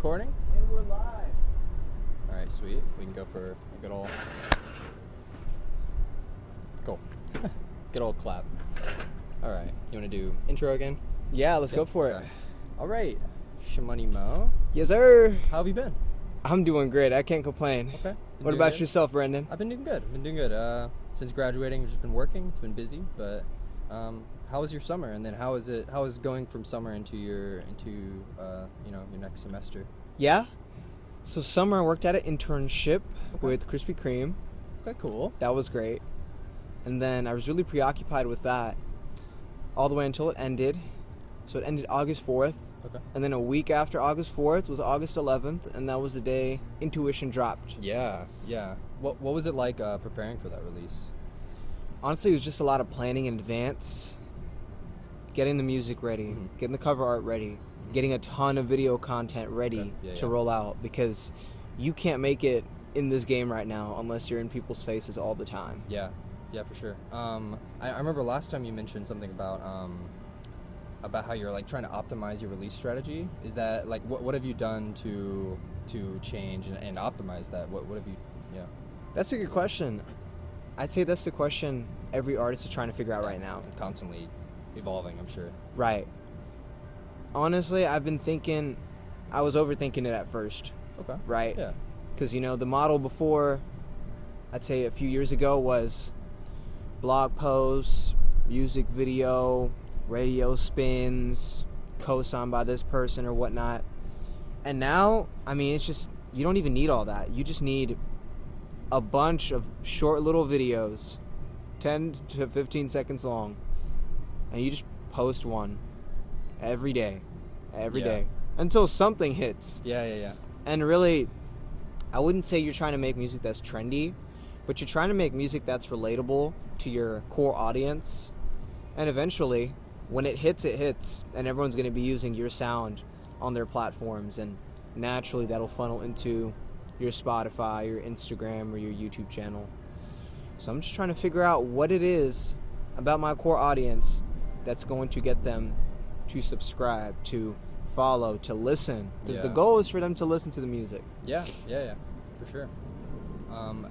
recording? And we're live. All right, sweet. We can go for a good old... Cool. Good old clap. All right. You want to do intro again? Yeah, let's go for it. All right. ShmoneyMo. Yes, sir. How have you been? I'm doing great. I can't complain. Okay. What about yourself, Brendan? I've been doing good. Since graduating, I've just been working. It's been busy, but how was your summer? And then how is going from summer into your next semester? Yeah. So summer I worked at an internship with Krispy Kreme. Okay, cool. That was great. And then I was really preoccupied with that all the way until it ended. So it ended August 4th. Okay. And then a week after August 4th was August 11th, and that was the day Intuition dropped. Yeah. What was it like preparing for that release? Honestly, it was just a lot of planning in advance, getting the music ready, getting the cover art ready, getting a ton of video content ready to roll out, because you can't make it in this game right now unless you're in people's faces all the time. Yeah, for sure. I remember last time you mentioned something about how you're like trying to optimize your release strategy. Is that like what have you done to change and optimize that? What have you? Yeah, that's a good question. I'd say that's the question every artist is trying to figure out right now. And constantly evolving, I'm sure. Right. Honestly, I was overthinking it at first. Okay. Right? Yeah. Because, the model before, I'd say a few years ago, was blog posts, music video, radio spins, co-signed by this person or whatnot. And now, it's just, you don't even need all that. You just need a bunch of short little videos, 10 to 15 seconds long, and you just post one every day until something hits. Yeah. And really, I wouldn't say you're trying to make music that's trendy, but you're trying to make music that's relatable to your core audience. And eventually, when it hits, and everyone's going to be using your sound on their platforms, and naturally that'll funnel into your Spotify, your Instagram, or your YouTube channel. So I'm just trying to figure out what it is about my core audience that's going to get them to subscribe, to follow, to listen. Because the goal is for them to listen to the music. Yeah, for sure.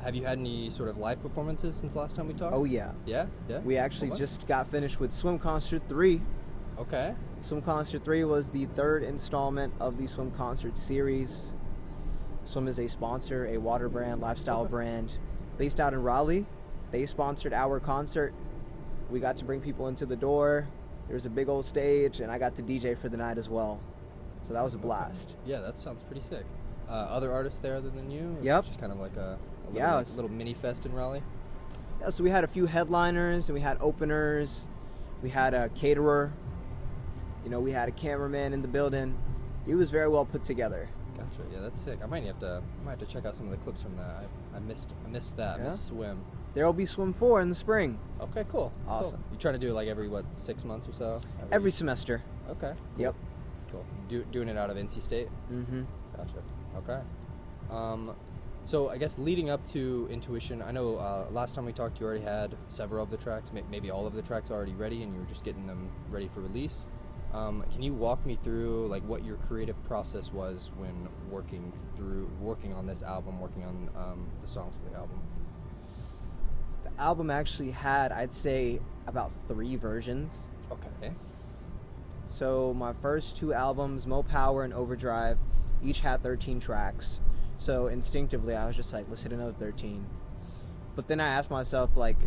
Have you had any sort of live performances since last time we talked? Oh, yeah. Yeah? We actually just got finished with Swim Concert 3. Okay. Swim Concert 3 was the third installment of the Swim Concert series. Swim is a sponsor, a water brand, lifestyle brand, based out in Raleigh. They sponsored our concert. We got to bring people into the door. There was a big old stage, and I got to DJ for the night as well. So that was a blast. Yeah, that sounds pretty sick. Other artists there other than you? Yep. Just kind of like a little mini fest in Raleigh? Yeah, so we had a few headliners, and we had openers. We had a caterer. We had a cameraman in the building. It was very well put together. Gotcha. Yeah, that's sick. I might have to check out some of the clips from that. I missed that. I missed Swim. There will be Swim 4 in the spring. Okay, cool. Awesome. Cool. You trying to do it like every 6 months or so? Every semester. Okay. Cool. Yep. Cool. Doing it out of NC State? Mm-hmm. Gotcha. Okay. So I guess leading up to Intuition, I know last time we talked, you already had several of the tracks, maybe all of the tracks already ready, and you were just getting them ready for release. Can you walk me through like what your creative process was when working on this album, working on the songs for the album? The album actually had, I'd say, about 3 versions. Okay. So my first 2 albums, Mo Power and Overdrive, each had 13 tracks. So instinctively, I was just like, let's hit another 13. But then I asked myself, like,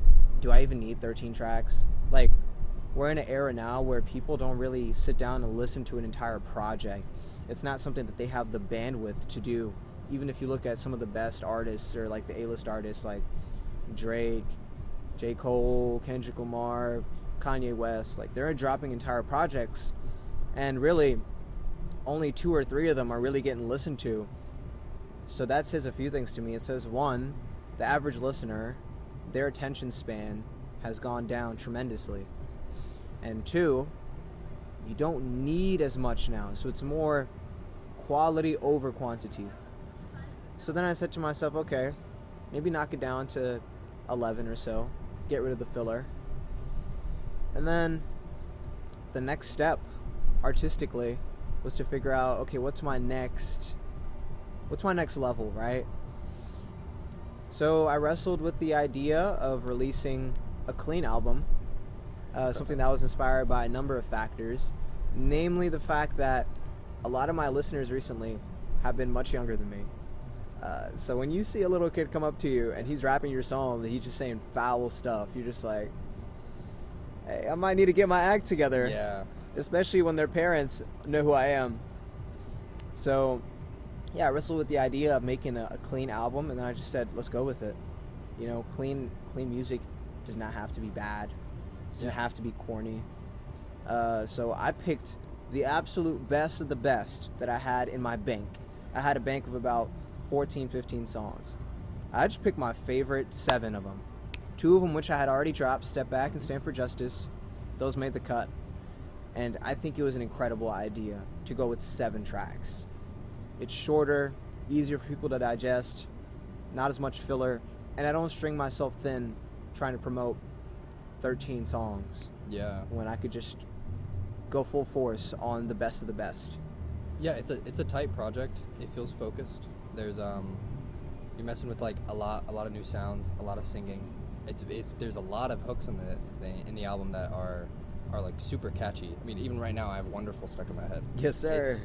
do I even need 13 tracks? Like, we're in an era now where people don't really sit down and listen to an entire project. It's not something that they have the bandwidth to do. Even if you look at some of the best artists, or like the A-list artists like Drake, J. Cole, Kendrick Lamar, Kanye West, like they're dropping entire projects, and really only 2 or 3 of them are really getting listened to. So that says a few things to me. It says, 1, the average listener, their attention span has gone down tremendously. And 2, you don't need as much now. So it's more quality over quantity. So then I said to myself, okay, maybe knock it down to 11 or so. Get rid of the filler. And then the next step, artistically, was to figure out, okay, what's my next level, right? So I wrestled with the idea of releasing a clean album, something that was inspired by a number of factors, namely the fact that a lot of my listeners recently have been much younger than me. So when you see a little kid come up to you and he's rapping your song and he's just saying foul stuff, you're just like, hey, I might need to get my act together. Yeah. Especially when their parents know who I am. So, yeah, I wrestled with the idea of making a clean album, and then I just said, let's go with it. You know, clean music does not have to be bad. It doesn't have to be corny. So I picked the absolute best of the best that I had in my bank. I had a bank of about 14, 15 songs. I just picked my favorite 7 of them. 2 of them which I had already dropped, Step Back and Stand for Justice. Those made the cut. And I think it was an incredible idea to go with 7 tracks. It's shorter, easier for people to digest, not as much filler, and I don't string myself thin trying to promote 13 songs. Yeah. When I could just go full force on the best of the best. Yeah, it's a tight project. It feels focused. There's you're messing with like a lot of new sounds, a lot of singing. There's a lot of hooks in the album that are like super catchy. I mean, even right now I have Wonderful stuck in my head. Yes, sir.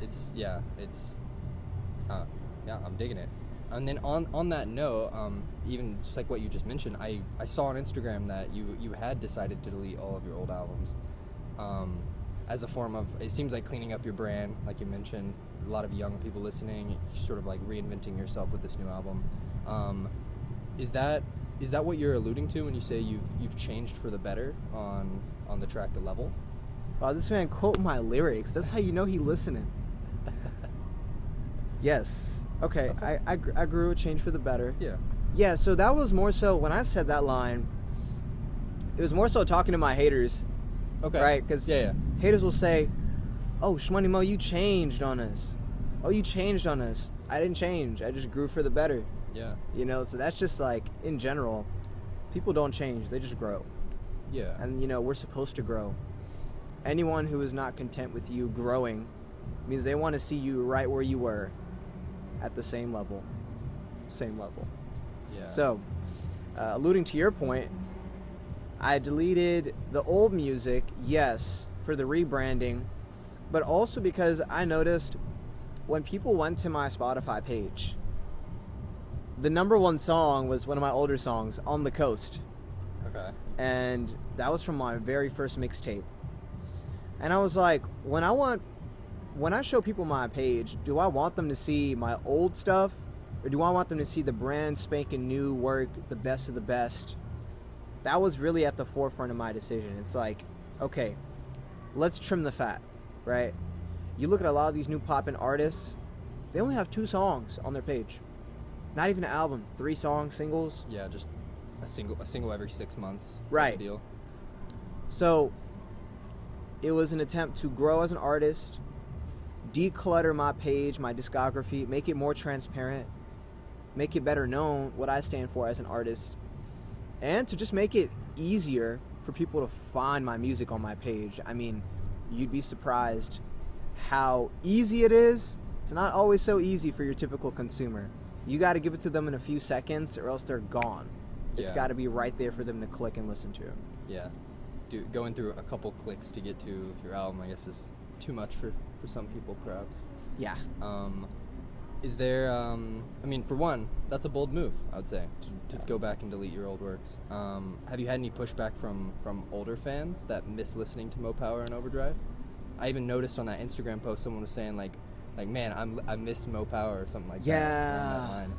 I'm digging it. And then on that note, even just like what you just mentioned, I saw on Instagram that you had decided to delete all of your old albums, as a form of, it seems like cleaning up your brand, like you mentioned, a lot of young people listening, sort of like reinventing yourself with this new album. Is that what you're alluding to when you say you've changed for the better on the track The Level? Wow, this man quoting my lyrics. That's how you know he listening. Yes. Okay. I grew, changed for the better. Yeah. Yeah, so that was more so, when I said that line, it was more so talking to my haters. Okay. Right? Because yeah. haters will say, oh, ShmoneyMo, you changed on us. Oh, you changed on us. I didn't change. I just grew for the better. Yeah. You know, so that's just like, in general, people don't change. They just grow. Yeah. And, you know, we're supposed to grow. Anyone who is not content with you growing means they want to see you right where you were at the same level. Yeah. So, alluding to your point, I deleted the old music, yes, for the rebranding, but also because I noticed when people went to my Spotify page, the number 1 song was one of my older songs, On the Coast. Okay. And that was from my very first mixtape. And I was like, when I show people my page, do I want them to see my old stuff, or do I want them to see the brand spanking new work, the best of the best? That was really at the forefront of my decision. It's like, okay, let's trim the fat, right? You look at a lot of these new poppin' artists, they only have 2 songs on their page. Not even an album, 3 songs, singles. Yeah, just a single every 6 months. Right. Deal. So it was an attempt to grow as an artist, declutter my page, my discography, make it more transparent, make it better known what I stand for as an artist, and to just make it easier for people to find my music on my page. I mean, you'd be surprised how easy it is. It's not always so easy for your typical consumer. You got to give it to them in a few seconds or else they're gone. It's Yeah. got to be right there for them to click and listen to. Yeah. Going through a couple clicks to get to your album, I guess, is too much for some people, perhaps. Yeah. Is there, I mean, for one, that's a bold move, I would say, to go back and delete your old works. Have you had any pushback from older fans that miss listening to Mo Power and Overdrive? I even noticed on that Instagram post someone was saying, like man, I miss Mo Power or something like that. Yeah. Along that line.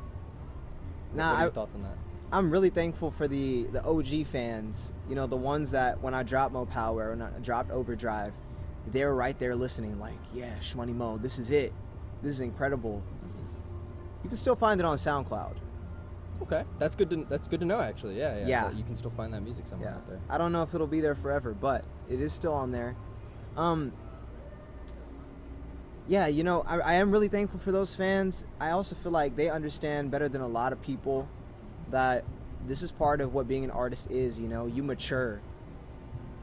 Nah, what are your thoughts on that? I'm really thankful for the OG fans, you know, the ones that when I dropped Mo Power, when I dropped Overdrive, they were right there listening, like, yeah, ShmoneyMo, this is it. This is incredible. You can still find it on SoundCloud. Okay, that's good to know, actually. Yeah. Yeah. That you can still find that music somewhere out there. I don't know if it'll be there forever, but it is still on there. Yeah, you know, I am really thankful for those fans. I also feel like they understand better than a lot of people that this is part of what being an artist is, you know. You mature,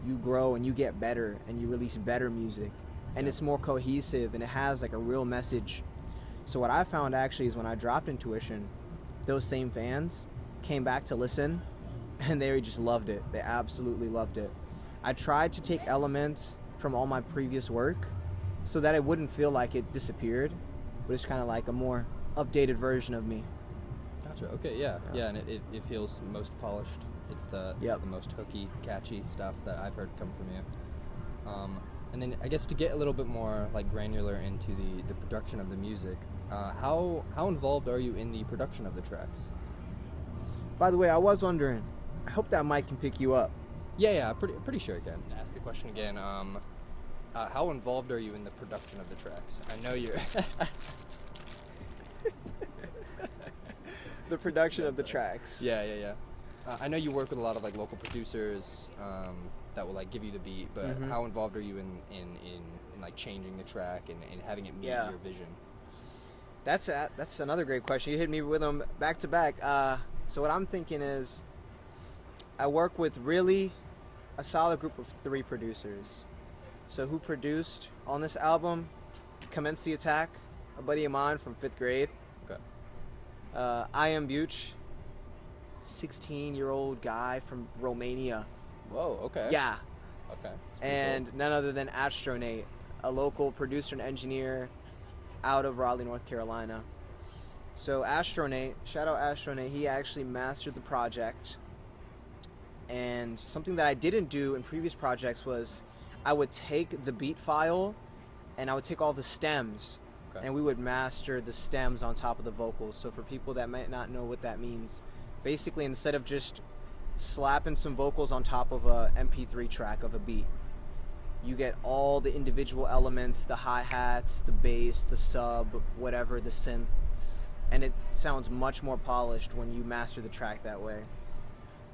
you grow, and you get better, and you release better music. and Yeah. it's more cohesive, and it has like a real message. So what I found actually is when I dropped Intuition, those same fans came back to listen, and they just loved it. They absolutely loved it. I tried to take elements from all my previous work so that it wouldn't feel like it disappeared, but it's kind of like a more updated version of me. Gotcha. Okay. Yeah. And it feels most polished. It's the most hooky, catchy stuff that I've heard come from you. And then I guess to get a little bit more like granular into the production of the music, how involved are you in the production of the tracks? By the way, I was wondering, I hope that mic can pick you up. Yeah. Pretty sure I can. Ask the question again. How involved are you in the production of the tracks? I know you're. The production of the tracks. Yeah. I know you work with a lot of like local producers that will like give you the beat, but how involved are you in like changing the track and having it meet your vision? That's another great question. You hit me with them back to back. So what I'm thinking is, I work with really a solid group of 3 producers. So who produced on this album? Commence the Attack, a buddy of mine from 5th grade. Okay. I Am Buch, 16-year-old guy from Romania. Whoa. Okay. Yeah. Okay. And none other than Astronate, a local producer and engineer out of Raleigh, North Carolina. So Astronate, shout out Astronate, he actually mastered the project. And something that I didn't do in previous projects was I would take the beat file and I would take all the stems, and we would master the stems on top of the vocals. So for people that might not know what that means, basically instead of just slapping some vocals on top of a MP3 track of a beat, you get all the individual elements, the hi-hats, the bass, the sub, whatever, the synth, and it sounds much more polished when you master the track that way.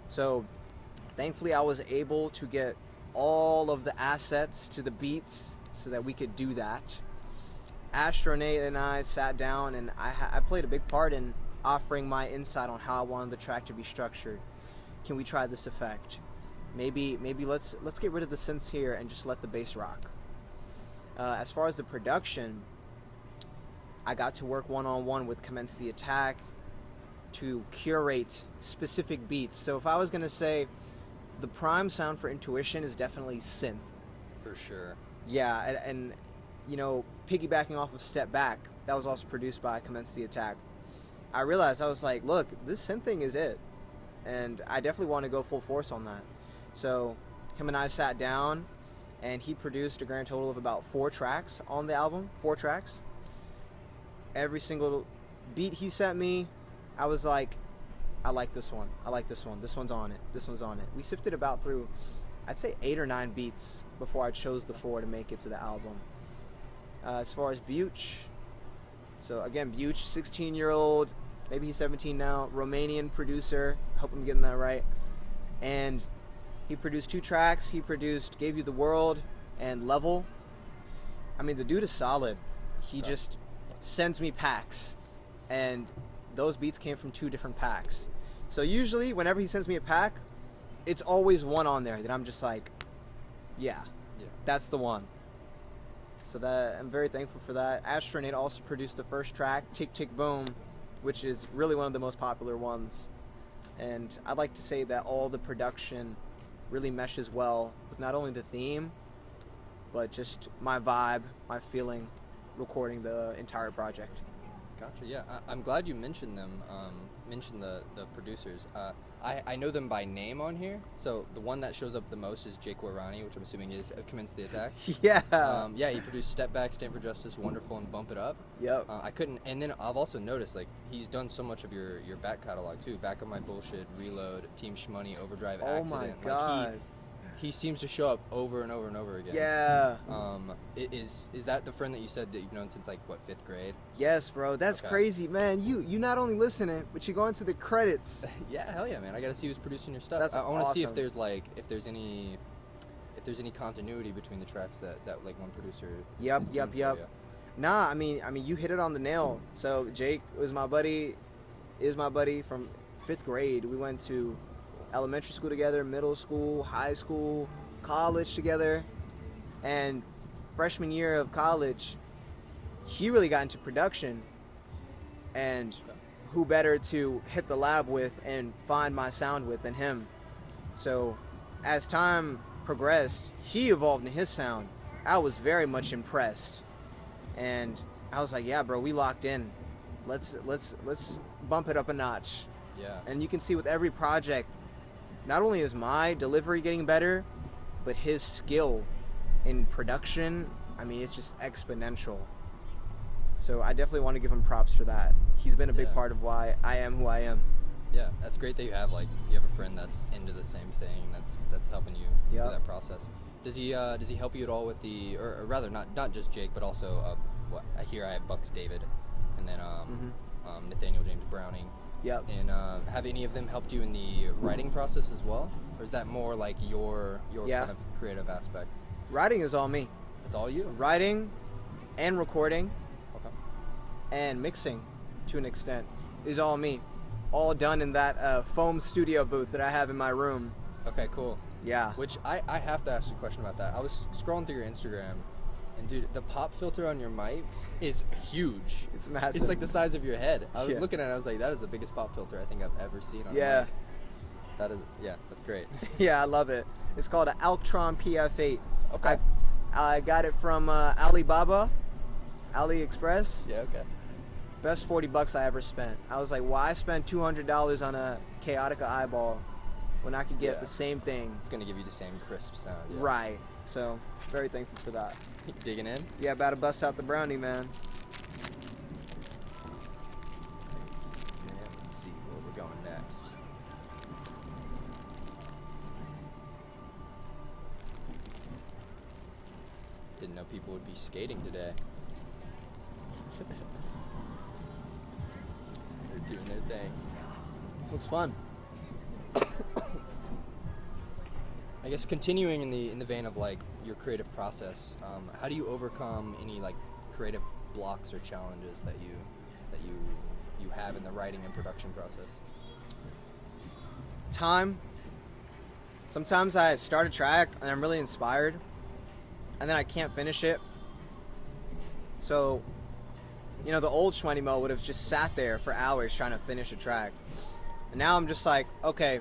So thankfully I was able to get all of the assets to the beats so that we could do that. Astronate and I sat down, and I played a big part in offering my insight on how I wanted the track to be structured. Can we try this effect? Maybe let's get rid of the synths here and just let the bass rock. As far as the production, I got to work one-on-one with Commence the Attack to curate specific beats. So if I was going to say the prime sound for Intuition is definitely synth. For sure. Yeah, and you know, piggybacking off of Step Back, that was also produced by Commence the Attack. I realized, I was like, look, this synth thing is it. And I definitely want to go full force on that. So him and I sat down, and he produced a grand total of about 4 tracks on the album. 4 tracks. Every single beat he sent me, I was like, I like this one. I like this one. This one's on it. This one's on it. We sifted about through, I'd say 8 or 9 beats before I chose the 4 to make it to the album. As far as Buch, so again, Buch, 16-year-old, maybe he's 17 now, Romanian producer. I hope I'm getting that right. And he produced 2 tracks. He produced Gave You the World and Level. I mean, the dude is solid. He just sends me packs, and those beats came from 2 different packs. So usually whenever he sends me a pack, it's always one on there that I'm just like, yeah, that's the one. So that I'm very thankful for that. Astronate also produced the first track, Tick Tick Boom, which is really one of the most popular ones. And I'd like to say that all the production really meshes well with not only the theme, but just my vibe, my feeling, recording the entire project. Gotcha. Yeah, I'm glad you mentioned them. Mentioned the producers. I know them by name on here. So the one that shows up the most is Jake Warani, which I'm assuming is Commence the Attack. Yeah. Yeah, he produced Step Back, Stand for Justice, Wonderful, and Bump It Up. Yep. I couldn't, and then I've also noticed like he's done so much of your back catalog too. Back of My Bullshit, Reload, Team Shmoney, Overdrive, Accident. Oh my god. Like he seems to show up over and over and over again. Yeah. Is that the friend that you said that you've known since like what, 5th grade? Yes, bro. That's crazy, man. You not only listening, but you go into the credits. Yeah, hell yeah, man. I gotta see who's producing your stuff. That's I want to see awesome. if there's any continuity between the tracks that like one producer. Yep. Yeah. Nah, I mean you hit it on the nail. So Jake is my buddy from 5th grade. We went to elementary school together, middle school, high school, college together, and freshman year of college, he really got into production, and who better to hit the lab with and find my sound with than him. So as time progressed, he evolved in his sound. I was very much impressed, and I was like, yeah, bro, we locked in. Let's bump it up a notch. Yeah. And you can see with every project, not only is my delivery getting better, but his skill in production, I mean, it's just exponential. So I definitely want to give him props for that. He's been a big part of why I am who I am. Yeah, that's great that you have a friend that's into the same thing, that's helping you through that process. Does he help you at all with or rather not just Jake, but also I hear I have Bucks David, and then Nathaniel James Browning. Yep. And have any of them helped you in the writing process as well, or is that more like your kind of creative aspect? Writing is all me. It's all you. Writing and recording. Okay. And mixing, to an extent, is all me. All done in that foam studio booth that I have in my room. Okay, cool. Yeah. Which I have to ask you a question about that. I was scrolling through your Instagram, and dude, the pop filter on your mic is huge. It's massive. It's like the size of your head. I was looking at it, I was like, that is the biggest pop filter I think I've ever seen on a mic. That is, that's great. Yeah, I love it. It's called an Alctron PF8. Okay. I got it from AliExpress. Yeah, okay. Best $40 I ever spent. I was like, why spend $200 on a Chaotica eyeball when I could get the same thing? It's gonna give you the same crisp sound. Yeah. Right. So, very thankful for that. You digging in? Yeah, about to bust out the brownie, man. Let's see where we're going next. Didn't know people would be skating today. They're doing their thing. Looks fun. I guess continuing in the vein of your creative process, how do you overcome any creative blocks or challenges that you have in the writing and production process? Time. Sometimes I start a track and I'm really inspired, and then I can't finish it. So, the old ShmoneyMo would have just sat there for hours trying to finish a track. And now I'm just like, okay,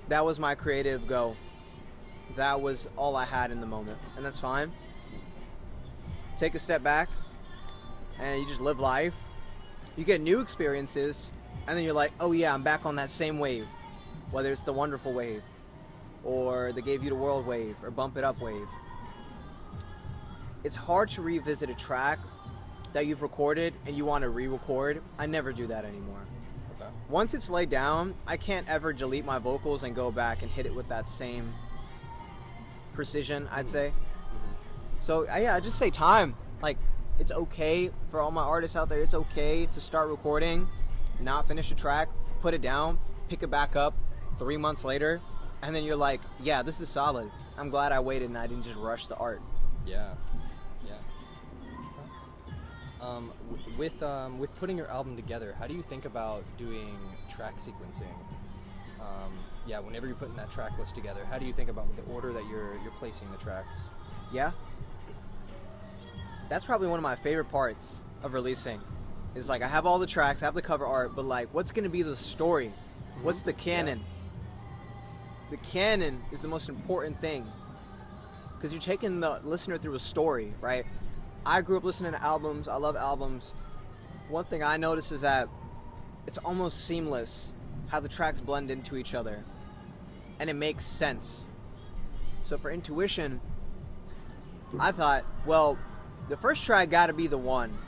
that was my creative go. That was all I had in the moment, and that's fine. Take a step back, and you just live life. You get new experiences, and then you're like, oh yeah, I'm back on that same wave. Whether it's the Wonderful wave, or the Gave You the World wave, or Bump It Up wave. It's hard to revisit a track that you've recorded and you want to re-record. I never do that anymore. Okay. Once it's laid down, I can't ever delete my vocals and go back and hit it with that same precision, I'd say. So I just say time. It's okay for all my artists out there. It's okay to start recording, not finish a track, put it down, pick it back up 3 months later, and then you're like, yeah, this is solid. I'm glad I waited and I didn't just rush the art. Yeah. With putting your album together, how do you think about doing track sequencing? Whenever you're putting that track list together, how do you think about the order that you're placing the tracks? Yeah. That's probably one of my favorite parts of releasing. Is I have all the tracks, I have the cover art, but what's going to be the story? Mm-hmm. What's the canon? Yeah. The canon is the most important thing. Because you're taking the listener through a story, right? I grew up listening to albums. I love albums. One thing I notice is that it's almost seamless how the tracks blend into each other. And it makes sense. So for Intuition, I thought, well, the first track got to be the one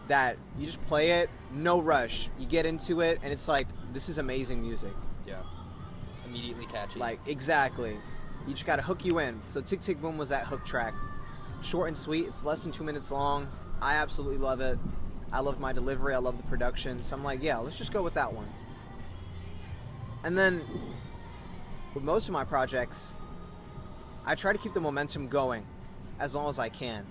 that you just play it, no rush. You get into it, and it's like, this is amazing music. Yeah. Immediately catchy. Exactly. You just got to hook you in. So Tick Tick Boom was that hook track. Short and sweet. It's less than 2 minutes long. I absolutely love it. I love my delivery. I love the production. So I'm like, yeah, let's just go with that one. And then with most of my projects, I try to keep the momentum going as long as I can.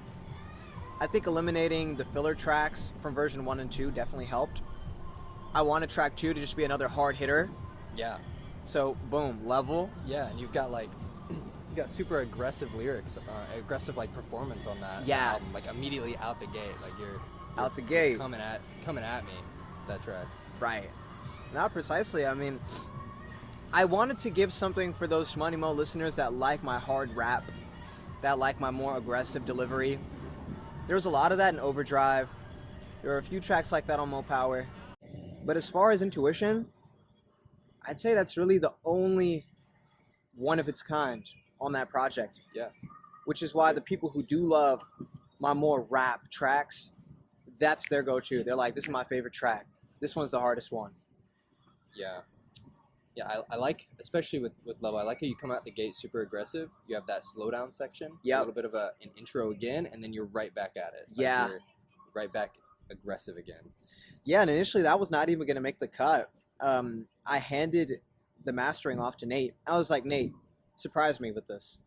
I think eliminating the filler tracks from version 1 and 2 definitely helped. I wanted track 2 to just be another hard hitter. Yeah. So, boom, level. Yeah, and you've got You got super aggressive lyrics, aggressive like performance on that Yeah. album, like immediately out the gate, like you're Out the gate. coming at me, that track. Right. Not precisely. I mean, I wanted to give something for those ShmoneyMo listeners that like my hard rap, that like my more aggressive delivery. There's a lot of that in Overdrive. There are a few tracks like that on Mo Power. But as far as Intuition, I'd say that's really the only one of its kind on that project. Yeah. Which is why the people who do love my more rap tracks, that's their go-to. They're like, this is my favorite track. This one's the hardest one. Yeah. Yeah, I like, especially with Love, I like how you come out the gate super aggressive. You have that slowdown section, Yep. a little bit of an intro again, and then you're right back at it. Like Yeah. You're right back aggressive again. Yeah, and initially that was not even going to make the cut. I handed the mastering off to Nate. I was like, Nate, surprise me with this.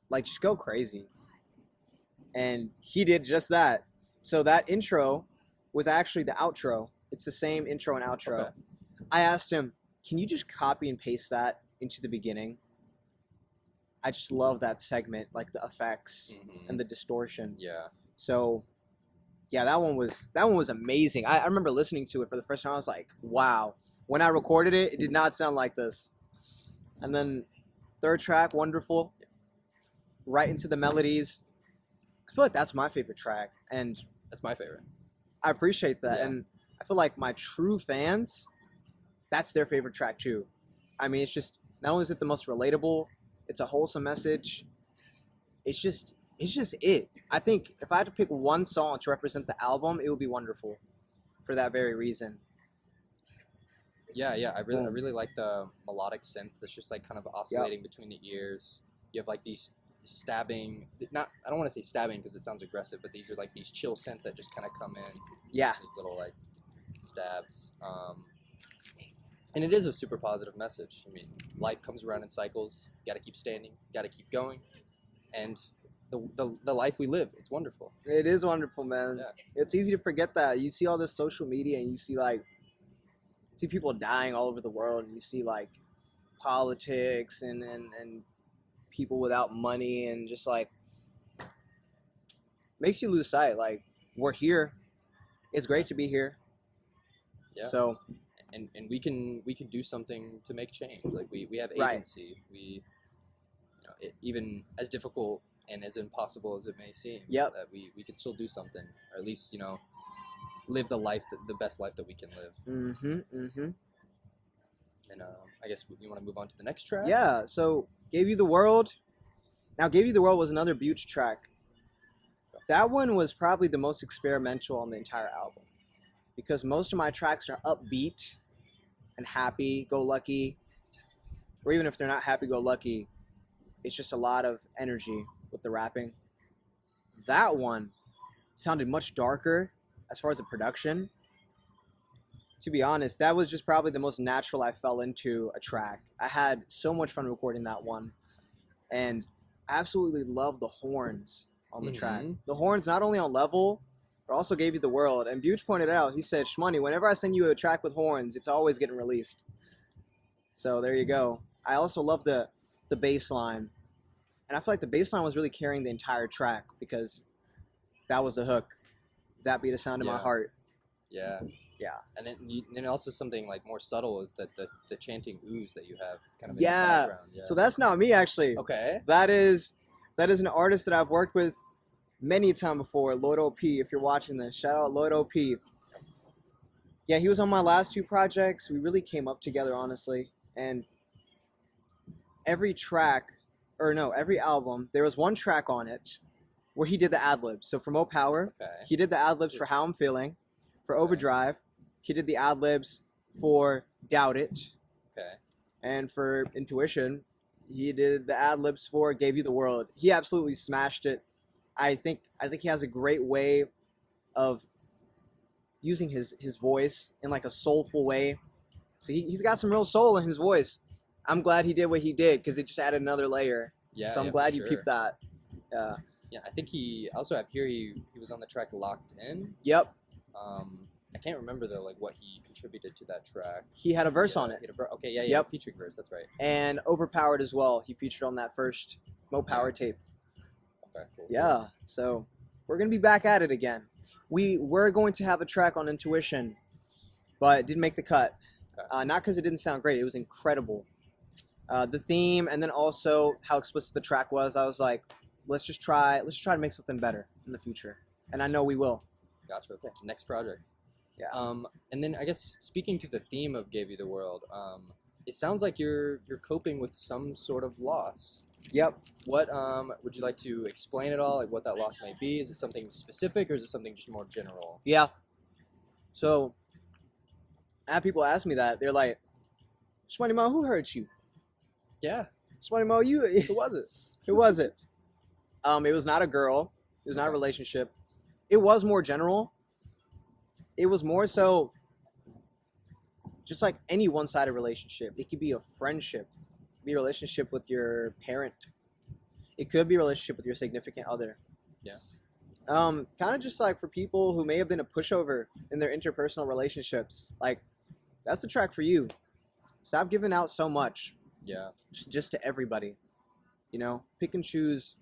Like, just go crazy. And he did just that. So that intro was actually the outro. It's the same intro and outro. Okay. I asked him, can you just copy and paste that into the beginning? I just love that segment, like the effects and the distortion. Yeah. So, yeah, that one was amazing. I remember listening to it for the first time. I was like, wow. When I recorded it, it did not sound like this. And then third track, Wonderful. Right into the melodies. I feel like that's my favorite track, and That's my favorite. I appreciate that. Yeah. And I feel like my true fans, that's their favorite track too. I mean, it's just, not only is it the most relatable, it's a wholesome message. It's just it. I think if I had to pick one song to represent the album, it would be Wonderful, for that very reason. Yeah, I really like the melodic synth that's just like kind of oscillating between the ears. You have like these stabbing, I don't want to say stabbing because it sounds aggressive, but these are like these chill synth that just kind of come in. Yeah. These little like stabs. And it is a super positive message. I mean, life comes around in cycles. You got to keep standing. You got to keep going. And the life we live, it's wonderful. It is wonderful, man. Yeah. It's easy to forget that. You see all this social media and you see people dying all over the world, and you see like politics and people without money, and just like makes you lose sight. Like, we're here. It's great to be here. Yeah. So and we can do something to make change. Like we have Right. agency. We even as difficult and as impossible as it may seem, Yep. that we can still do something, or at least live the life the best life that we can live. And I guess you want to move on to the next track. yeah, so Gave You the World. Now, Gave You the World was another Butte track. That one was probably the most experimental on the entire album, because most of my tracks are upbeat and happy-go-lucky, or even if they're not happy-go-lucky, it's just a lot of energy with the rapping. That one sounded much darker as far as the production. To be honest, that was just probably the most natural I fell into a track. I had so much fun recording that one, and I absolutely love the horns on the track. The horns not only on Level, but also Gave You the World. And Butte pointed out, he said, Shmoney, whenever I send you a track with horns, it's always getting released. So there you go. I also love the bass line. And I feel like the bass line was really carrying the entire track, because that was the hook. That be the sound of my heart. Yeah. Yeah. And then also something like more subtle is that the chanting ooze that you have kind of in the Yeah. background. Yeah. So that's not me, actually. Okay. That is an artist that I've worked with many a time before, Lloyd OP. If you're watching this, shout out Lloyd OP. Yeah, he was on my last two projects. We really came up together, honestly. And every album, there was one track on it where he did the ad-libs. So for Mo Power, he did the ad-libs for How I'm Feeling. For Overdrive, he did the ad-libs for Doubt It. Okay. And for Intuition, he did the ad-libs for Gave You the World. He absolutely smashed it. I think he has a great way of using his voice in like a soulful way. So he's got some real soul in his voice. I'm glad he did what he did, because it just added another layer. Yeah. So I'm glad you peeped that. Yeah. Yeah, I think he also have here he was on the track Locked In. Yep. I can't remember though, like what he contributed to that track. He had a verse on it. Okay, yeah, Yep. featuring verse. That's right. And Overpowered as well. He featured on that first Mo Power tape. Okay, cool. Yeah. So we're gonna be back at it again. We were going to have a track on intuition, but it didn't make the cut. Okay. Not because it didn't sound great. It was incredible. The theme, and then also how explicit the track was. I was like, let's just try to make something better in the future, and I know we will. Gotcha. Okay. Next project. Yeah. And then I guess speaking to the theme of Gave You the World, it sounds like you're coping with some sort of loss. Yep. What would you like to explain at all? Like what that loss might be? Is it something specific or is it something just more general? Yeah. So I have people ask me that. They're like, ShmoneyMo, who hurt you? Yeah. ShmoneyMo, you Who was it? who was it? It was not a girl. It was not a relationship. It was more general. It was more so just like any one-sided relationship. It could be a friendship. It could be a relationship with your parent. It could be a relationship with your significant other. Yeah. Kind of just like for people who may have been a pushover in their interpersonal relationships. Like, that's the track for you. Stop giving out so much. Yeah. Just to everybody. You know, pick and choose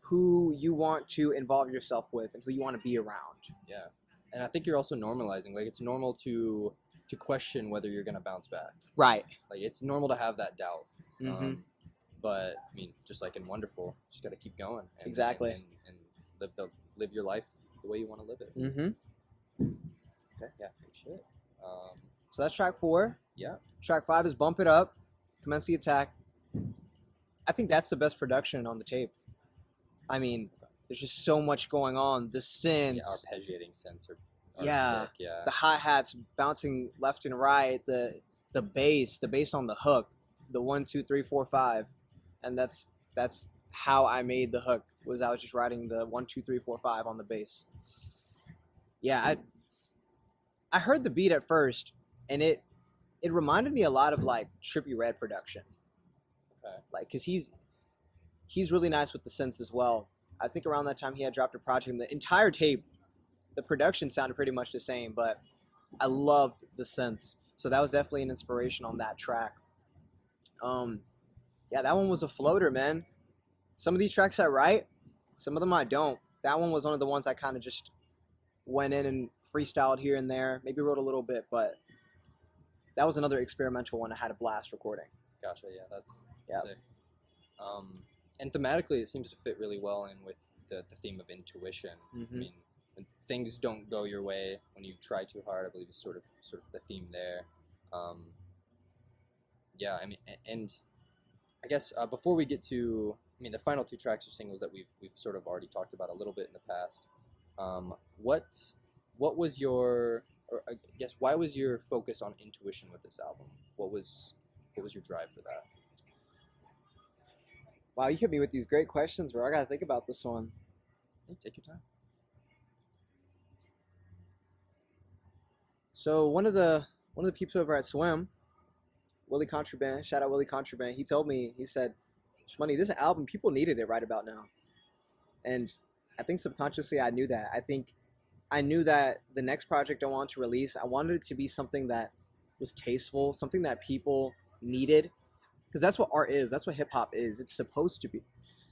who you want to involve yourself with and who you want to be around. Yeah. And I think you're also normalizing. Like it's normal to question whether you're gonna bounce back. Right. Like it's normal to have that doubt. Mm-hmm. But I mean, just like in Wonderful, just gotta keep going. And, Exactly. And live your life the way you want to live it. Mm-hmm. Okay. Yeah. Good shit. So that's track 4. Yeah. Track 5 is Bump It Up, Commence the Attack. I think that's the best production on the tape. I mean, there's just so much going on. The synths. Yeah, arpeggiating synths are Yeah. sick. Yeah. The hi-hats bouncing left and right, the bass on the hook, the 1 2 3 4 5, and that's how I made the hook. Was I was just writing the 1 2 3 4 5 on the bass. Yeah, I heard the beat at first, and it reminded me a lot of like Trippie Redd production. Okay. Like, cause he's really nice with the synths as well. I think around that time he had dropped a project. The entire tape, the production sounded pretty much the same, but I loved the synths. So that was definitely an inspiration on that track. Yeah, that one was a floater, man. Some of these tracks I write, some of them I don't. That one was one of the ones I kind of just went in and freestyled here and there. Maybe wrote a little bit, but that was another experimental one I had a blast recording. Gotcha. Yeah, that's Yep. sick. And thematically, it seems to fit really well in with the theme of intuition. Mm-hmm. I mean, when things don't go your way, when you try too hard, I believe is sort of the theme there. Yeah, I mean, and I guess before we get to, I mean, the final 2 tracks are singles that we've sort of already talked about a little bit in the past. What was your, or I guess, why was your focus on intuition with this album? What was your drive for that? Wow, you hit me with these great questions, bro. I gotta think about this one. Hey, take your time. So one of the peeps over at Swim, Willie Contraband, shout out Willie Contraband. He told me, he said, "Shmoney, this album, people needed it right about now," and I think subconsciously I knew that. I think I knew that the next project I wanted to release, I wanted it to be something that was tasteful, something that people needed. Because that's what art is. That's what hip-hop is. It's supposed to be.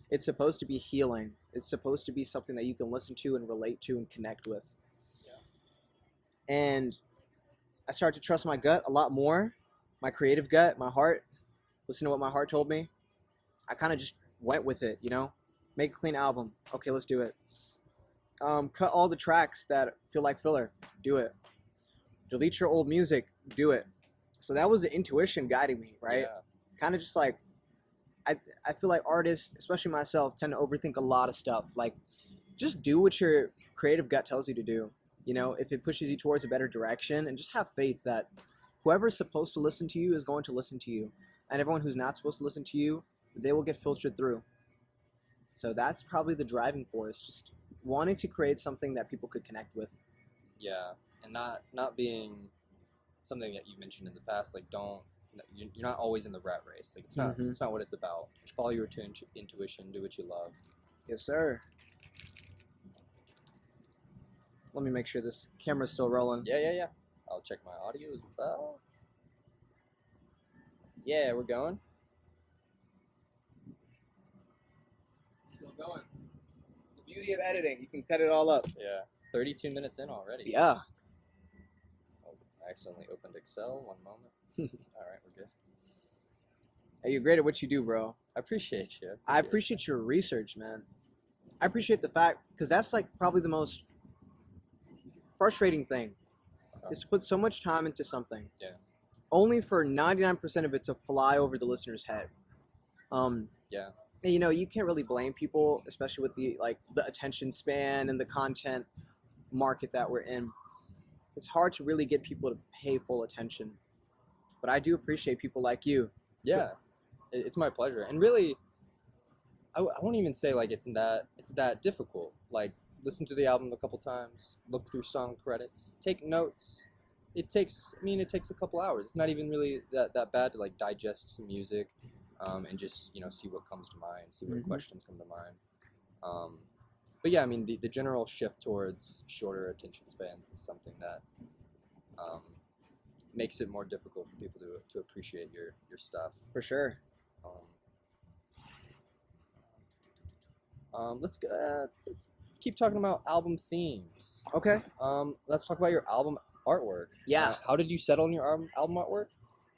It's supposed to be healing. It's supposed to be something that you can listen to and relate to and connect with. Yeah. And I started to trust my gut a lot more, my creative gut, my heart. Listen to what my heart told me. I kind of just went with it, you know? Make a clean album. Okay, let's do it. Cut all the tracks that feel like filler. Do it. Delete your old music. Do it. So that was the intuition guiding me, right? Yeah. Kind of just like, I feel like artists, especially myself, tend to overthink a lot of stuff. Like, just do what your creative gut tells you to do. You know, if it pushes you towards a better direction, and just have faith that whoever's supposed to listen to you is going to listen to you. And everyone who's not supposed to listen to you, they will get filtered through. So that's probably the driving force, just wanting to create something that people could connect with. Yeah, and not being something that you mentioned in the past. Like, you're not always in the rat race. Like, it's not Mm-hmm. it's not what it's about. Follow your intuition. Do what you love. Yes, sir. Let me make sure this camera's still rolling. Yeah. I'll check my audio as well. Yeah, we're going. Still going. The beauty of editing, you can cut it all up. Yeah. 32 minutes in already. Yeah. Oh, I accidentally opened Excel. One moment. All right, we're good. Hey, you're great at what you do, bro. I appreciate you. I appreciate your research, man. I appreciate the fact, because that's like probably the most frustrating thing, is to put so much time into something. Yeah. Only for 99% of it to fly over the listener's head. Yeah. And, you know, you can't really blame people, especially with the attention span and the content market that we're in. It's hard to really get people to pay full attention. But I do appreciate people like you. Yeah. It's my pleasure. And really, I won't even say like it's that difficult. Like, listen to the album a couple times, look through song credits, take notes. It takes a couple hours. It's not even really that bad to like digest some music, and just, you know, see what comes to mind, see what questions come to mind. But yeah, I mean, the general shift towards shorter attention spans is something that makes it more difficult for people to appreciate your stuff. For sure. Let's keep talking about album themes. Okay. Let's talk about your album artwork. Yeah. How did you settle on your album artwork?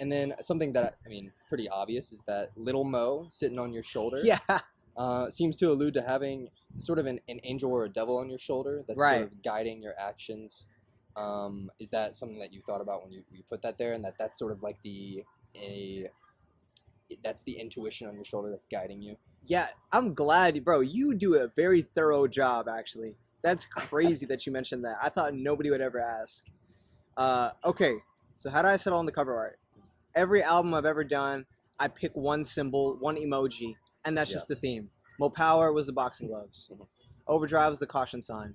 And then something that, I mean, pretty obvious is that Little Mo sitting on your shoulder. Yeah. Seems to allude to having sort of an angel or a devil on your shoulder that's right. sort of guiding your actions. Is that something that you thought about when you put that there, and that's sort of like that's the intuition on your shoulder that's guiding you? Yeah, I'm glad, bro. You do a very thorough job, actually. That's crazy that you mentioned that. I thought nobody would ever ask. Okay, so how do I settle on the cover art? Every album I've ever done, I pick one symbol, one emoji, and that's just the theme. Mo Power was the boxing gloves. Overdrive was the caution sign.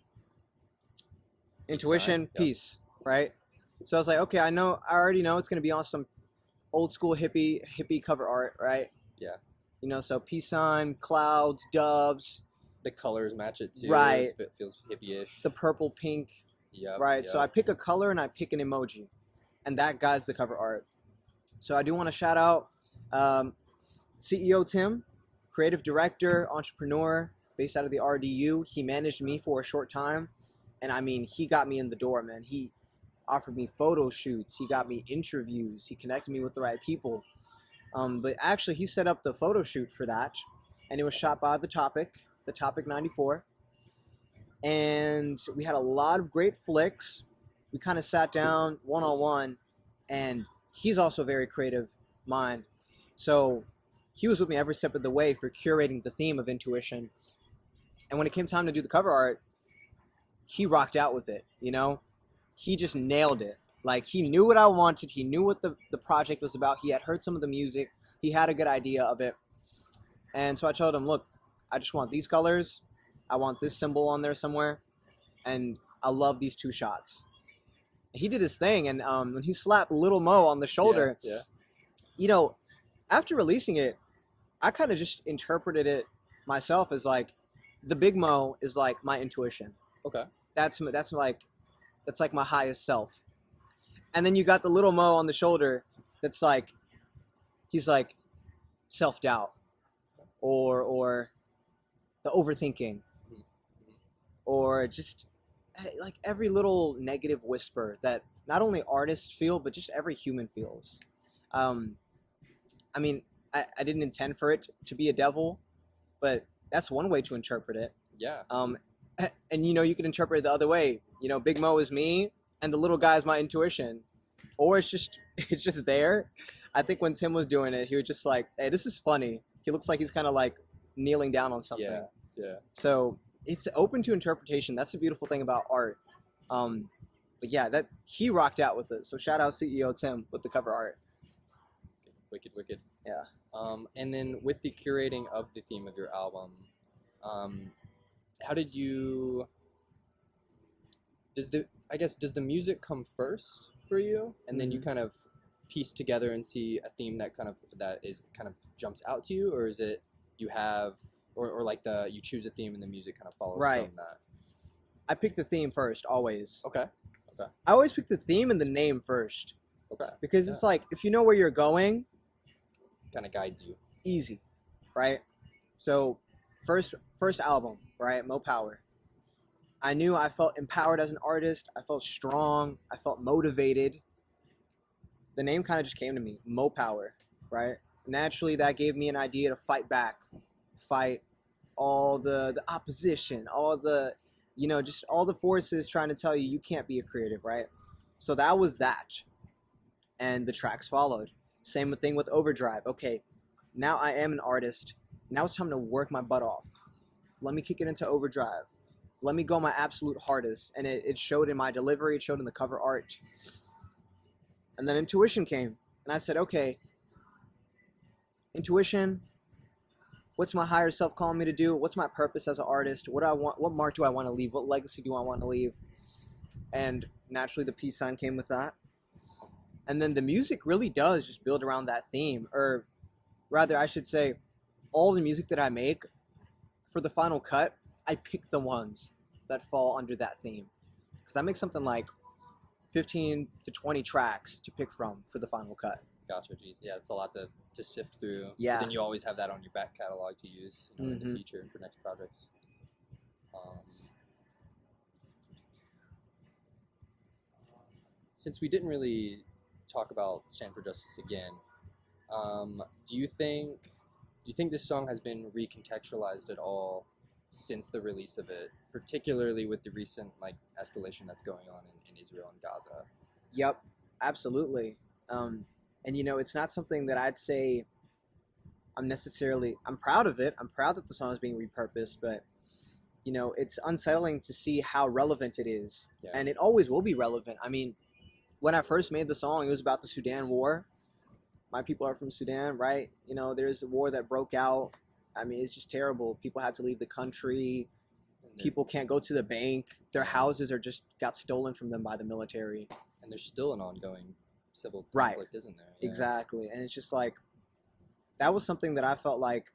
Intuition, peace, right? So I was like, okay, I already know it's gonna be on some old school hippie cover art, right? Yeah. You know, so peace sign, clouds, doves. The colors match it too. Right. It feels hippie-ish. The purple, pink. Yeah. Right. So I pick a color and I pick an emoji, and that guides the cover art. So I do want to shout out CEO Tim, creative director, entrepreneur, based out of the RDU. He managed me for a short time, and I mean, he got me in the door, man. He offered me photo shoots. He got me interviews. He connected me with the right people. But actually, he set up the photo shoot for that, and it was shot by the Topic 94. And we had a lot of great flicks. We kind of sat down one-on-one, and he's also a very creative mind. So he was with me every step of the way for curating the theme of intuition. And when it came time to do the cover art, he rocked out with it, you know? He just nailed it. Like, he knew what I wanted. He knew what the project was about. He had heard some of the music. He had a good idea of it. And so I told him, look, I just want these colors. I want this symbol on there somewhere. And I love these two shots. He did his thing. And when he slapped Little Mo on the shoulder, you know, after releasing it, I kind of just interpreted it myself as like, the Big Mo is like my intuition. Okay. That's like my highest self. And then you got the Little Mo on the shoulder that's like, he's like self-doubt or the overthinking or just like every little negative whisper that not only artists feel, but just every human feels. I mean, I didn't intend for it to be a devil, but that's one way to interpret it. Yeah. And you know, you can interpret it the other way. You know, Big Mo is me, and the little guy is my intuition, or it's just there. I think when Tim was doing it, he was just like, "Hey, this is funny." He looks like he's kind of like kneeling down on something. Yeah. Yeah. So it's open to interpretation. That's the beautiful thing about art. But yeah, that he rocked out with it. So shout out CEO Tim with the cover art. Wicked, wicked. Yeah. And then with the curating of the theme of your album, how did you? Does the music come first for you, and then you kind of piece together and see a theme that kind of jumps out to you, or is it you have or like you choose a theme and the music kind of follows from that? I pick the theme first always. Okay. I always pick the theme and the name first. Okay. Because it's like, if you know where you're going, kind of guides you. Easy, right? So first album, right? Mo Power. I knew I felt empowered as an artist. I felt strong. I felt motivated. The name kind of just came to me, Mo Power, right? Naturally, that gave me an idea to fight back, fight all the opposition, all the, just all the forces trying to tell you you can't be a creative, right? So that was that. And the tracks followed. Same thing with Overdrive. Okay, now I am an artist. Now it's time to work my butt off. Let me kick it into Overdrive. Let me go my absolute hardest. And it showed in my delivery. It showed in the cover art. And then Intuition came. And I said, okay, Intuition, what's my higher self calling me to do? What's my purpose as an artist? What do I want? What mark do I want to leave? What legacy do I want to leave? And naturally the peace sign came with that. And then the music really does just build around that theme. Or rather, I should say, all the music that I make for the final cut, I pick the ones that fall under that theme. Because I make something like 15 to 20 tracks to pick from for the final cut. Gotcha, geez. Yeah, it's a lot to sift through. Yeah. But then you always have that on your back catalog to use in the future for next projects. Since we didn't really talk about Stand for Justice again, do you think this song has been recontextualized at all since the release of it, particularly with the recent escalation that's going on in Israel and Gaza? Yep, absolutely. And it's not something that I'd say I'm proud of it. I'm proud that the song is being repurposed, but it's unsettling to see how relevant it is. Yeah. And it always will be relevant. I mean, when I first made the song, it was about the Sudan war. My people are from Sudan, right? There's a war that broke out. I mean, it's just terrible. People had to leave the country. People can't go to the bank. Their houses got stolen from them by the military. And there's still an ongoing civil conflict, isn't there? Yeah. Exactly. And it's just that was something that I felt like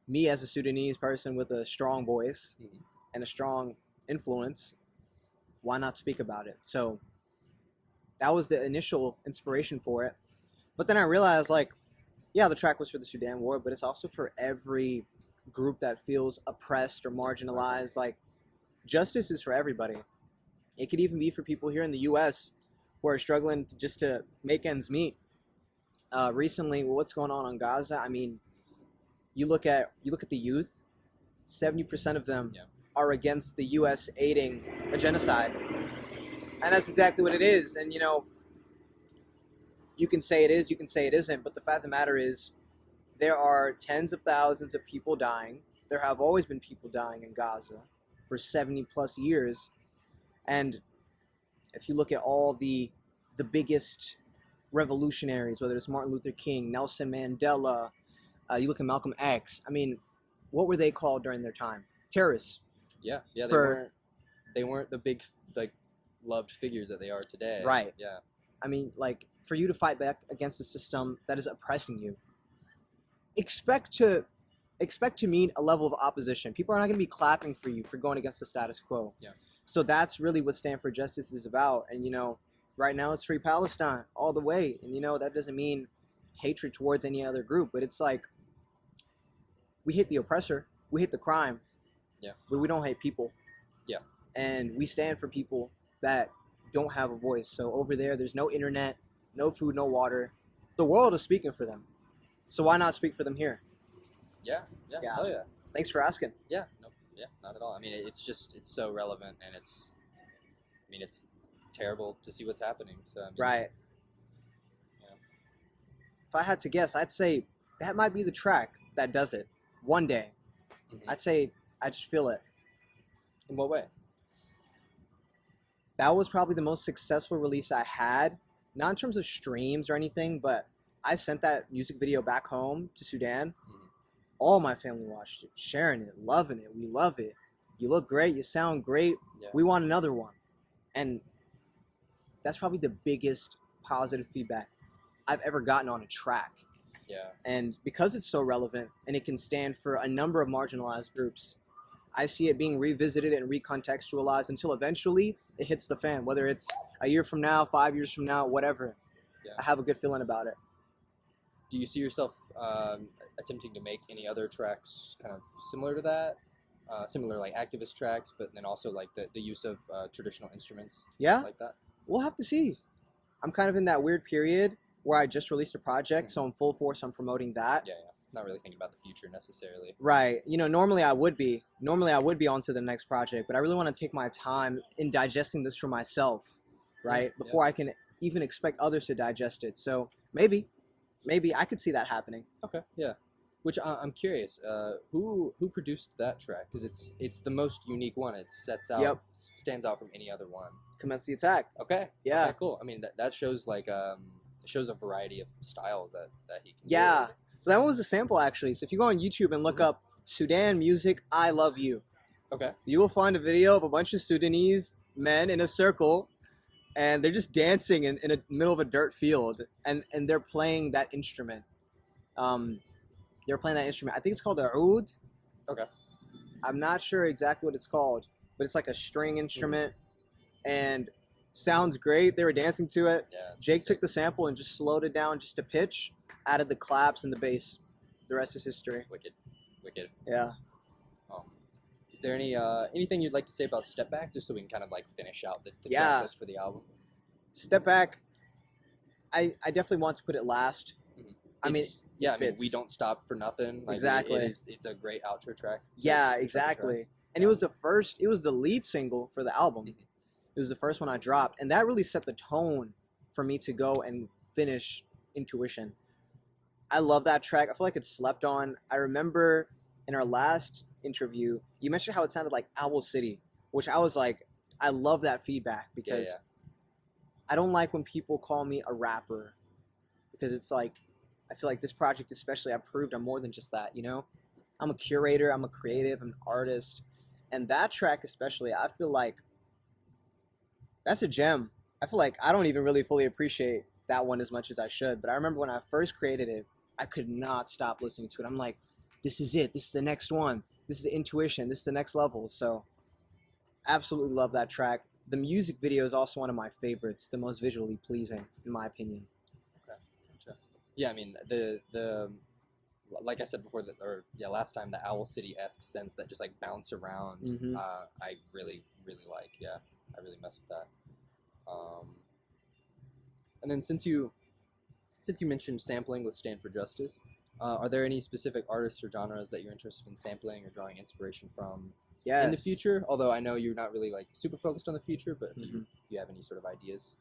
me as a Sudanese person with a strong voice and a strong influence, why not speak about it? So that was the initial inspiration for it. But then I realized, the track was for the Sudan war, but it's also for every group that feels oppressed or marginalized. Justice is for everybody. It could even be for people here in the U.S. who are struggling just to make ends meet. Recently, what's going on Gaza? I mean, you look at the youth. 70% of them are against the U.S. aiding a genocide, and that's exactly what it is. And you can say it is, you can say it isn't, but the fact of the matter is, there are tens of thousands of people dying. There have always been people dying in Gaza for 70 plus years, and if you look at all the biggest revolutionaries, whether it's Martin Luther King, Nelson Mandela, you look at Malcolm X. I mean, what were they called during their time? Terrorists. Yeah. They weren't the big loved figures that they are today. Right. Yeah. I mean, for you to fight back against a system that is oppressing you, expect to meet a level of opposition. People are not going to be clapping for you for going against the status quo. Yeah. So that's really what Stand for Justice is about. And right now it's Free Palestine all the way. And that doesn't mean hatred towards any other group, but it's we hate the oppressor, we hate the crime, but we don't hate people. Yeah. And we stand for people that don't have a voice. So over there's no internet, no food, no water. The world is speaking for them. So why not speak for them here? Yeah. Hell yeah. Thanks for asking. Yeah. No. Yeah. Not at all. I mean, it's so relevant, and it's terrible to see what's happening. So right. Yeah. If I had to guess, I'd say that might be the track that does it. One day, I'd say I just feel it. In what way? That was probably the most successful release I had, not in terms of streams or anything, but I sent that music video back home to Sudan. All my family watched it, sharing it, loving it. We love it. You look great. You sound great. Yeah. We want another one. And that's probably the biggest positive feedback I've ever gotten on a track. Yeah. And because it's so relevant and it can stand for a number of marginalized groups, I see it being revisited and recontextualized until eventually it hits the fan, whether it's a year from now, 5 years from now, whatever. Yeah. I have a good feeling about it. Do you see yourself attempting to make any other tracks kind of similar to that? Similar like activist tracks, but then also like the use of traditional instruments Yeah, like that? we'll have to see. I'm kind of in that weird period where I just released a project, so I'm full force on promoting that. Yeah, yeah. Not really thinking about the future necessarily. Right. You know, normally I would be. Normally I would be on to the next project, but I really want to take my time in digesting this for myself, right? Yeah. Before I can even expect others to digest it. So maybe I could see that happening. Okay, yeah. Which I'm curious, who produced that track? Because it's the most unique one. It stands out from any other one. Commence the attack. Okay. Yeah. Okay, cool. I mean, that shows like shows a variety of styles that he can Yeah. do. So that one was a sample actually. So if you go on YouTube and look up Sudan music, I love you, Okay. you will find a video of a bunch of Sudanese men in a circle, and they're just dancing in the middle of a dirt field, and they're playing that instrument. They're playing that instrument. I think it's called a oud. Okay. I'm not sure exactly what it's called, but it's like a string instrument, and sounds great. They were dancing to it. Yeah. Jake took the sample and just slowed it down just a pitch, added the claps and the bass. The rest is history. Wicked. Yeah. Is there anything you'd like to say about Step Back, just so we can kind of like finish out the Yeah. track list for the album? Step Back, I definitely want to put it last. I mean, yeah, it fits. we don't stop for nothing. Like, Exactly. It's a great outro track. Yeah, Track. exactly. And it was the lead single for the album. Mhm. It was the first one I dropped, and that really set the tone for me to go and finish Intuition. I love that track. I feel like it's slept on. I remember in our last interview, you mentioned how it sounded like Owl City, which I was like, I love that feedback because Yeah. I don't like when people call me a rapper, because it's like, I feel like this project especially, I proved I'm more than just that, you know? I'm a curator, I'm a creative, I'm an artist. And that track especially, I feel like that's a gem. I feel like I don't even really fully appreciate that one as much as I should. But I remember when I first created it, I could not stop listening to it. I'm like, this is it. This is the next one. This is the Intuition. This is the next level. So absolutely love that track. The music video is also one of my favorites, the most visually pleasing, in my opinion. Yeah, I mean the like I said before, last time, the Owl City-esque sense that just like bounce around. Mhm. I really like. Yeah, I really mess with that. And then since you mentioned sampling with Stand for Justice, are there any specific artists or genres that you're interested in sampling or drawing inspiration from Yes. in the future? Although I know you're not really like super focused on the future, but if Mhm. you have any sort of ideas.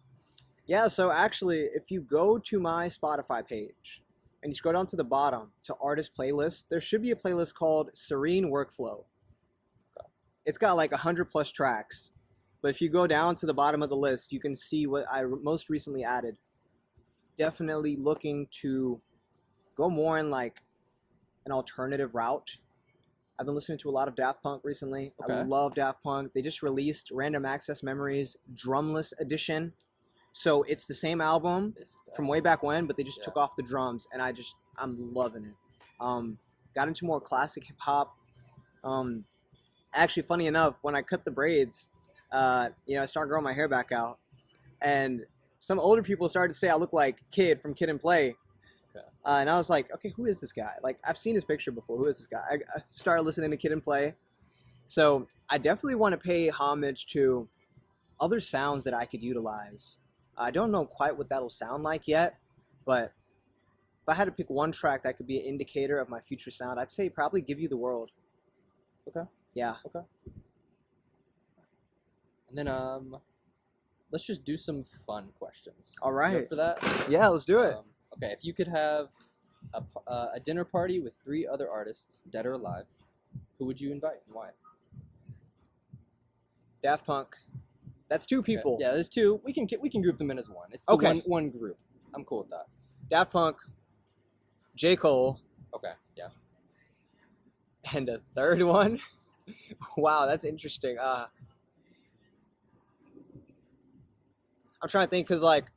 Yeah, so actually, if you go to my Spotify page and you scroll down to the bottom to artist playlist, there should be a playlist called Serene Workflow. It's got like 100+ tracks. But if you go down to the bottom of the list, you can see what I most recently added. Definitely looking to go more in like an alternative route. I've been listening to a lot of Daft Punk recently. I Okay. love Daft Punk. They just released Random Access Memories Drumless Edition. So it's the same album from way back when, but they just took off the drums, and I'm loving it. Got into more classic hip hop. Actually, funny enough, when I cut the braids, I started growing my hair back out, and some older people started to say I look like Kid from Kid and Play. Okay. And I was like, okay, who is this guy? Like, I've seen his picture before. Who is this guy? I started listening to Kid and Play. So I definitely want to pay homage to other sounds that I could utilize. I don't know quite what that'll sound like yet, but if I had to pick one track that could be an indicator of my future sound, I'd say probably Give You the World. Okay. Yeah. Okay. And then let's just do some fun questions. All You right. up for that? Yeah, let's do it. Okay, if you could have a dinner party with 3 other artists, dead or alive, who would you invite and why? Daft Punk. That's 2 people. Okay. Yeah, there's 2. We can group them in as one. It's the Okay. one group. I'm cool with that. Daft Punk, J. Cole, Okay. Yeah. and a third one. Wow, that's interesting. I'm trying to think, because like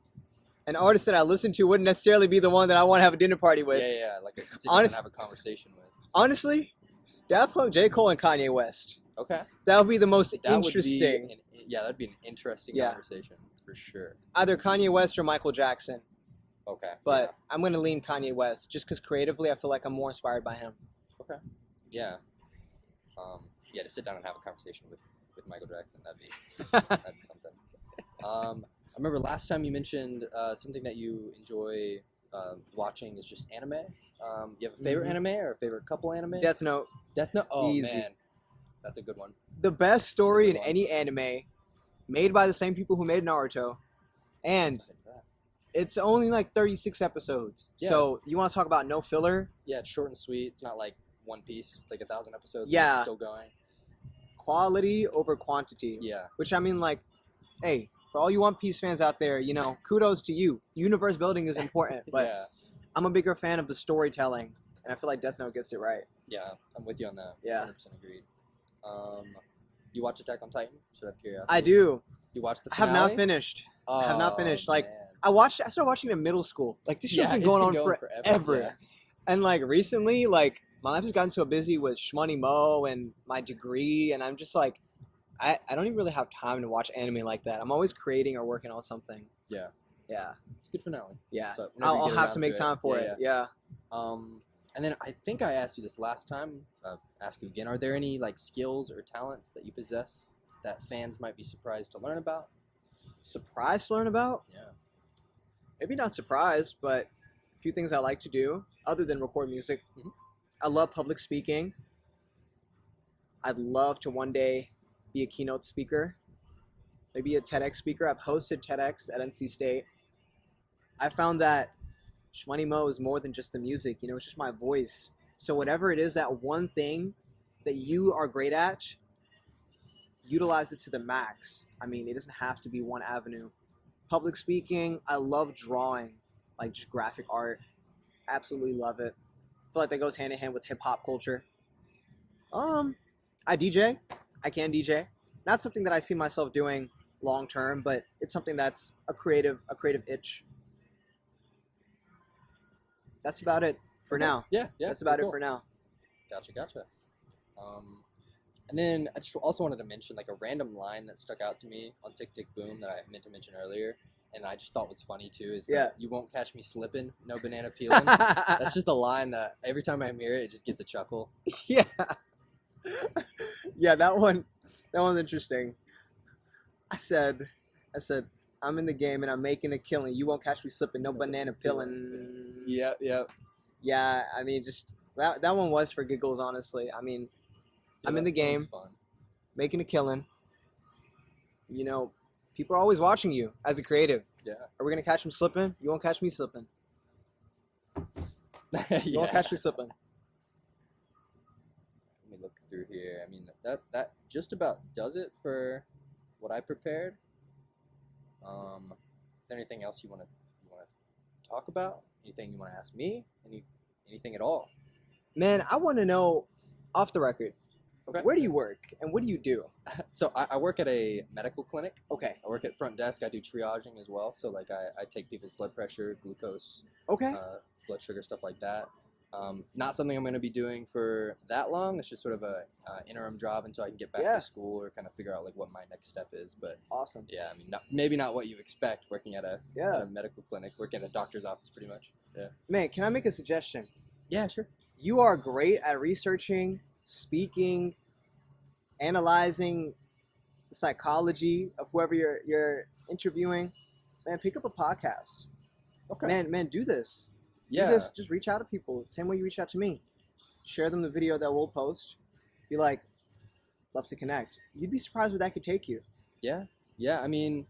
an artist that I listen to wouldn't necessarily be the one that I want to have a dinner party with. Yeah. Like sit down and have a conversation with. Honestly, Daft Punk, J. Cole, and Kanye West. Okay. That would be the most That interesting. that'd be an interesting Yeah. conversation for sure. Either Kanye West or Michael Jackson. Okay. But I'm going to lean Kanye West just because creatively I feel like I'm more inspired by him. Okay. Yeah. Yeah, to sit down and have a conversation with Michael Jackson, that'd be something. I remember last time you mentioned something that you enjoy watching is just anime. You have a favorite anime or a favorite couple anime? Death Note. Death Note? Oh, Easy. man. That's a good one. The best story in Good one. any anime, made by the same people who made Naruto, and it's only like 36 episodes. Yeah, so you want to talk about no filler? Yeah, it's short and sweet. It's not like One Piece, like 1,000 episodes. Yeah. And it's still going. Quality over quantity. Yeah. Which I mean, like, hey, for all you One Piece fans out there, you know, kudos to you. Universe building is important, but Yeah. I'm a bigger fan of the storytelling, and I feel like Death Note gets it right. Yeah, I'm with you on that. Yeah. 100% agreed. You watch Attack on Titan? Should I have curiosity? I do. You watched the I have finale? not finished. I have not finished. Like, man. I started watching it in middle school. Like, this show's Yeah, been it's going been on going forever. forever, yeah. And like recently, like my life has gotten so busy with ShmoneyMo and my degree, and I'm just like, I don't even really have time to watch anime like that. I'm always creating or working on something. Yeah. Yeah. It's a good finale. Yeah. But whenever you I'll get have around to make it. time for Yeah, it. Yeah. And then I think I asked you this last time. Ask you again. Are there any like skills or talents that you possess that fans might be surprised to learn about? Surprised to learn about? Yeah. Maybe not surprised, but a few things I like to do other than record music. Mhm. I love public speaking. I'd love to one day be a keynote speaker, maybe a TEDx speaker. I've hosted TEDx at NC State. I found that ShmoneyMo is more than just the music, you know, it's just my voice. So whatever it is, that one thing that you are great at, utilize it to the max. I mean, it doesn't have to be one avenue. Public speaking, I love drawing, like just graphic art. Absolutely love it. I feel like that goes hand in hand with hip hop culture. I DJ. I can DJ. Not something that I see myself doing long term, but it's something that's a creative itch. That's about it for now. Yeah. That's about cool. it for now. Gotcha. And then I just also wanted to mention like a random line that stuck out to me on Tick Tick Boom that I meant to mention earlier, and I just thought was funny too. Is that you won't catch me slipping, no banana peeling. That's just a line that every time I hear it, it just gets a chuckle. Yeah. Yeah, that one's interesting. I said, I'm in the game and I'm making a killing. You won't catch me slipping, no banana peeling. Yeah. Yeah, I mean, just that one was for giggles, honestly. I mean, I'm in the game, making a killing. You know, people are always watching you as a creative. Yeah. Are we gonna catch them slipping? You won't catch me slipping. You won't catch me slipping. Let me look through here. I mean, that just about does it for what I prepared. Is there anything else you want to talk about? Anything you want to ask me? Anything at all? Man, I want to know, off the record, Okay. where do you work and what do you do? So I work at a medical clinic. Okay. I work at front desk. I do triaging as well. So like I take people's blood pressure, glucose, Okay. blood sugar, stuff like that. Not something I'm going to be doing for that long. It's just sort of a interim job until I can get back to school or kind of figure out like what my next step is. But Awesome. yeah, I mean, maybe not what you expect working at a medical clinic, working at a doctor's office, pretty much. Yeah. Man, can I make a suggestion? Yeah, sure. You are great at researching, speaking, analyzing the psychology of whoever you're interviewing. Man, pick up a podcast. Okay. Man, do this. Yeah. Do this. Just reach out to people. Same way you reach out to me. Share them the video that we'll post. Be like, love to connect. You'd be surprised where that could take you. Yeah. I mean,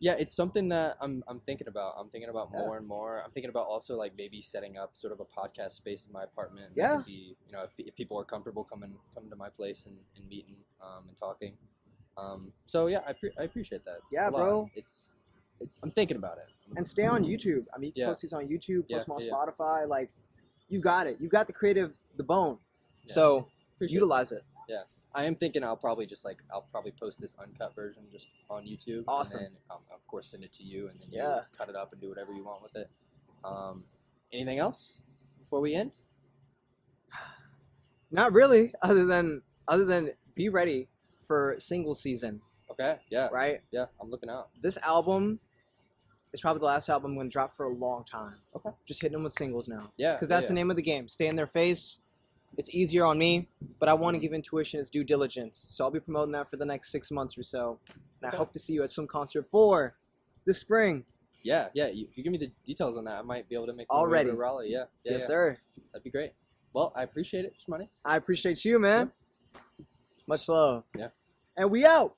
yeah, it's something that I'm thinking about. I'm thinking about more and more. I'm thinking about also like maybe setting up sort of a podcast space in my apartment. Yeah. That could be, you know, if people are comfortable coming to my place and meeting and talking. So yeah, I appreciate that. Yeah, a lot. bro. It's I'm thinking about it. And stay on YouTube. I mean, you can post these on YouTube, post them on Yeah. Spotify. Like, you've got it. You've got the the bone. Yeah. So Appreciate utilize it. I am thinking I'll probably post this uncut version just on YouTube. Awesome. And then of course send it to you, and then you Yeah. cut it up and do whatever you want with it. Anything else before we end? Not really, other than be ready for single season, Okay. Yeah. right? Yeah. I'm looking out. This album it's probably the last album I'm going to drop for a long time. Okay. Just hitting them with singles now. Yeah. Because that's the name of the game. Stay in their face. It's easier on me, but I want to give Intuition its due diligence. So I'll be promoting that for the next 6 months or so. And I hope to see you at some concert for this spring. Yeah. If you give me the details on that, I might be able to make my way Already. to Raleigh. Yeah. Yes, sir. That'd be great. Well, I appreciate it, Shmoney. I appreciate you, man. Much love. Yeah. And we out.